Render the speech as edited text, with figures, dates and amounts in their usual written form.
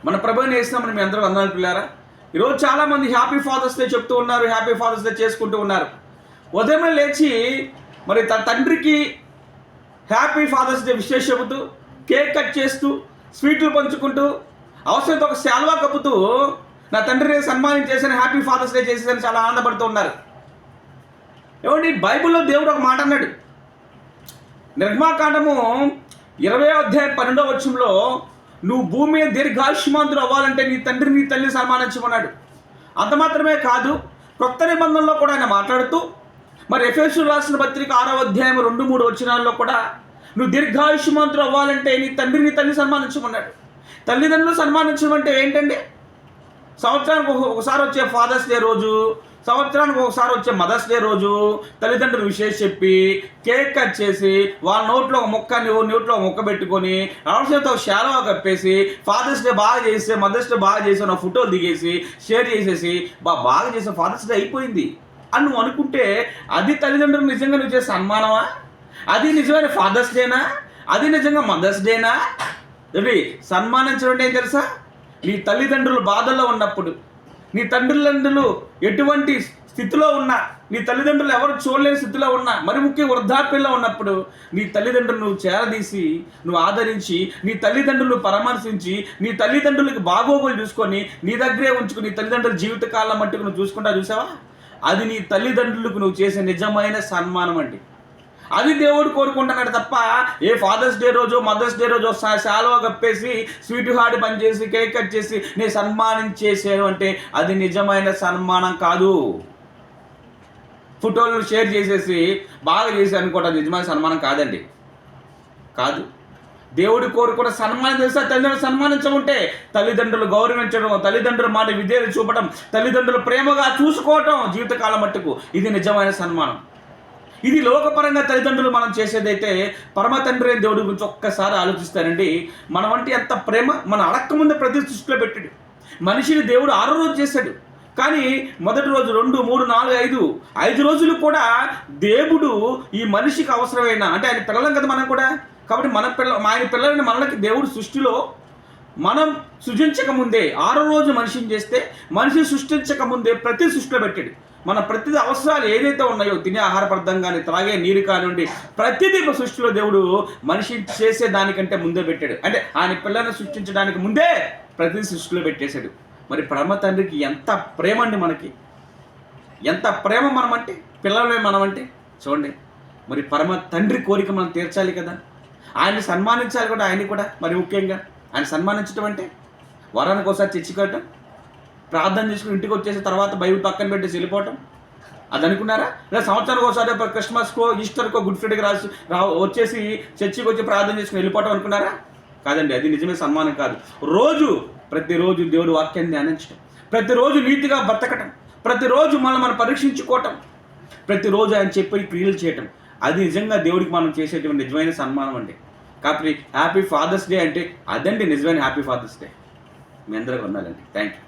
మన ప్రభువుని వేసినామని మీ అందరూ వందనాలు పిల్లారా. ఈరోజు చాలామంది హ్యాపీ ఫాదర్స్ డే చెప్తూ ఉన్నారు, హ్యాపీ ఫాదర్స్ డే చేసుకుంటూ ఉన్నారు. ఉదయమే లేచి మరి తన తండ్రికి హ్యాపీ ఫాదర్స్ డే విషెస్ చెబుతూ, కేక్ కట్ చేస్తూ, స్వీట్లు పంచుకుంటూ, అవసరంతో ఒక శాల్వా కప్పుతూ నా తండ్రిని సన్మానించేసాను, హ్యాపీ ఫాదర్స్ డే చేసేసాను చాలా ఆనందపడుతూ ఉన్నారు. ఏమండి, బైబిల్లో దేవుడు ఒక మాట అన్నాడు. నిర్గమాకాండము 20-12 నువ్వు భూమి మీద దీర్ఘాయుష్మాంతుడు అవ్వాలంటే నీ తండ్రి నీ తల్లి సన్మానించమన్నాడు. అంత మాత్రమే కాదు, కొత్త నిబంధనలో కూడా ఆయన మాట్లాడుతూ మరి ఎఫెసీయులకు రాసిన పత్రిక 6-2-3 కూడా నువ్వు దీర్ఘాయుష్మాంతుడు అవ్వాలంటే నీ తండ్రి నీ తల్లి సన్మానించమన్నాడు. తల్లిదండ్రులు సన్మానించడం అంటే ఏంటండి? సంవత్సరానికి ఒకసారి వచ్చే ఫాదర్స్ డే రోజు, సంవత్సరానికి ఒకసారి వచ్చే మదర్స్ డే రోజు తల్లిదండ్రులు విషయం చెప్పి, కేక్ కట్ చేసి, వాళ్ళ నోట్లో ఒక ముక్క నువ్వు నోట్లో ఒక ముక్క పెట్టుకొని, అవసరంతో శాలువా కప్పేసి, ఫాదర్స్ డే బాగా చేస్తే, మదర్స్ డే బాగా చేసి, నా ఫోటోలు దిగేసి షేర్ చేసేసి బాగా చేసే ఫాదర్స్ డే అయిపోయింది అని నువ్వు అనుకుంటే అది తల్లిదండ్రులు నిజంగా నువ్వు చేసే సన్మానమా? అది నిజమైన ఫాదర్స్ డేనా? అది నిజంగా మదర్స్ డేనా? సన్మానించడం అంటే ఏం తెలుసా? నీ తల్లిదండ్రులు బాధల్లో ఉన్నప్పుడు, నీ తల్లిదండ్రులు ఎటువంటి స్థితిలో ఉన్నా, నీ తల్లిదండ్రులు ఎవరు చూడలేని స్థితిలో ఉన్నా, మరి ముఖ్యంగా వృద్ధాప్యంలో ఉన్నప్పుడు నీ తల్లిదండ్రులు నువ్వు చేరదీసి, నువ్వు ఆదరించి, నీ తల్లిదండ్రులు పరామర్శించి, నీ తల్లిదండ్రులకి బాగోగులు చూసుకొని నీ దగ్గరే ఉంచుకుని, నీ తల్లిదండ్రుల జీవితకాలం మట్టుకు నువ్వు చూసుకుంటా చూసావా? అది నీ తల్లిదండ్రులకు నువ్వు చేసే నిజమైన సన్మానం అండి. అది దేవుడు కోరుకుంటున్నాడు తప్ప ఏ ఫాదర్స్ డే రోజు మదర్స్ డే రోజు శాలువా కప్పేసి స్వీట్ హార్ట్ పని చేసి కేక్ కట్ చేసి నేను సన్మానించేసాను అంటే అది నిజమైన సన్మానం కాదు. ఫోటోలను షేర్ చేసేసి బాగా చేసి అనుకోవడం నిజమైన సన్మానం కాదండి, కాదు. దేవుడు కోరుకున్న సన్మానం చేస్తే తల్లిదండ్రులు సన్మానించకుంటే తల్లిదండ్రులు గౌరవించడం, తల్లిదండ్రుల మాట విధేయత చూపడం, తల్లిదండ్రులు ప్రేమగా చూసుకోవటం జీవితకాలం మట్టుకు ఇది నిజమైన సన్మానం. ఇది లోకపరంగా తల్లిదండ్రులు మనం చేసేదైతే పరమ తండ్రి అయిన దేవుడి గురించి ఒక్కసారి ఆలోచిస్తారండి. మన వంటి ఎంత ప్రేమ మన అడక్క ముందు ప్రతి సృష్టిలో పెట్టాడు. మనిషిని దేవుడు 6వ రోజు చేశాడు, కానీ మొదటి రోజు 2, 3, 4, 5 రోజులు కూడా దేవుడు ఈ మనిషికి అవసరమైన, అంటే ఆయన పిల్లలం కదా మనం కూడా, కాబట్టి ఆయన పిల్లలని మనకి దేవుడు సృష్టిలో మనం సృజించక ముందే 6వ రోజు మనిషిని చేస్తే, మనిషి సృష్టించక ముందే ప్రతి సృష్టిలో పెట్టాడు. మన ప్రతి అవసరాలు ఏదైతే ఉన్నాయో, తినే ఆహార పదార్థం కానీ, త్రాగే నీరు కానివ్వండి, ప్రతిదీ సృష్టిలో దేవుడు మనిషి చేసే దానికంటే ముందే పెట్టాడు. అంటే ఆయన పిల్లల్ని సృష్టించడానికి ముందే ప్రతి సృష్టిలో పెట్టేశాడు. మరి పరమ తండ్రికి ఎంత ప్రేమ అండి, మనకి ఎంత ప్రేమ మనమంటే, పిల్లలే మనమంటే. చూడండి, మరి పరమ తండ్రి కోరిక మనం తీర్చాలి కదా, ఆయన్ని సన్మానించాలి కూడా. ఆయన్ని కూడా మరి ముఖ్యంగా ఆయన సన్మానించడం అంటే వారానికి ఒకసారి చర్చికోవటం, ప్రార్థన చేసుకుని ఇంటికి వచ్చేసి తర్వాత బైబిల్ పక్కన పెట్టేసి వెళ్ళిపోవటం, అది అనుకున్నారా? లేదా సంవత్సరానికి ఒకసారి క్రిస్మస్కో, ఈస్టర్కో, గుడ్ ఫ్రైడేకి వచ్చేసి చర్చికి వచ్చి ప్రార్థన చేసుకుని వెళ్ళిపోవటం అనుకున్నారా? కాదండి, అది నిజమే సన్మానం కాదు. ప్రతిరోజు దేవుడు వాక్యాన్ని ధ్యానించడం, ప్రతిరోజు నీతిగా బ్రతకటం, ప్రతిరోజు మనం పరీక్షించుకోవటం, ప్రతిరోజు ఆయన చెప్పి క్రియలు చేయటం, అది నిజంగా దేవుడికి మనం చేసేటువంటి నిజమైన సన్మానం అండి. కాబట్టి హ్యాపీ ఫాదర్స్ డే అంటే అదండి నిజమైన హ్యాపీ ఫాదర్స్ డే. మీ అందరికీ వందాలండి. Thank you.